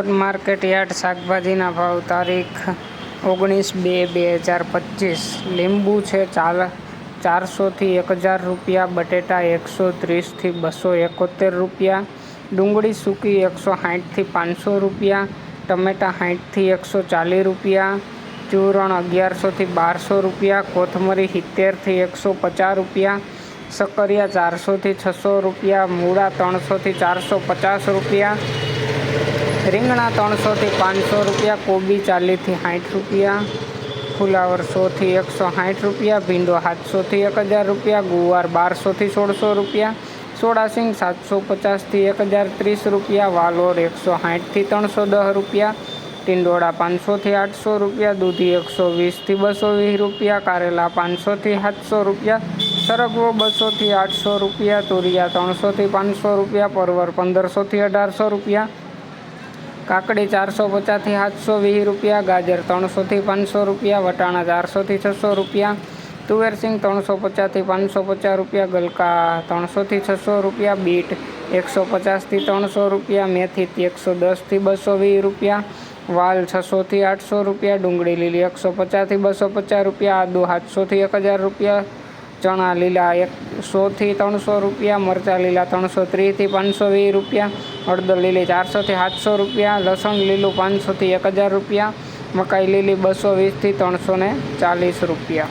Market yard શાકભાજીના ભાવ તારીખ 19/2/2025। લીંબુ છે 400થી 1000 રૂપિયા, બટેટા 130થી 271 રૂપિયા, ડુંગળી સૂકી 160થી 500 રૂપિયા, ટમેટા 60થી 140 રૂપિયા, ચૂરણ 1100થી 1200 રૂપિયા, કોથમરી 70થી 150 રૂપિયા, શક્કરિયા 400થી 600 રૂપિયા, મૂળા 300થી 450 રૂપિયા, રીંગણા 300થી 500 રૂપિયા, કોબી 40થી 60 રૂપિયા, ફુલાવર 100થી 160 રૂપિયા, ભીંડો 700થી 1000 રૂપિયા, ગુવાર 1200થી 1600 રૂપિયા, સોડાસિંગ 750થી 1030 રૂપિયા, વાલોર 160થી 310 રૂપિયા, ટિંડોળા 500થી 800 રૂપિયા, દૂધી 120થી 220 રૂપિયા, કારેલા 500થી 700 રૂપિયા, સરગવો 200થી 800 રૂપિયા, તુરિયા 300થી 500 રૂપિયા, પરવર 1500થી 1800 રૂપિયા, કાકડી 450થી 720 રૂપિયા, ગાજર 300થી 500 રૂપિયા, વટાણા 400થી 600 રૂપિયા, તુવેરસિંગ 350થી 550 રૂપિયા, ગલકા 300થી 600 રૂપિયા, બીટ 150થી 300 રૂપિયા, મેથી 110થી 220 રૂપિયા, વાલ 600થી 800 રૂપિયા, ડુંગળી લીલી 150થી 250 રૂપિયા, આદુ 700થી 1000 રૂપિયા, ચણા લીલા 100થી 300 રૂપિયા, મરચાં લીલા 330થી 520 રૂપિયા, હળદર લીલી 400થી 700 રૂપિયા, લસણ લીલું 500થી 1000 રૂપિયા, મકાઈ લીલી 220થી 340 રૂપિયા।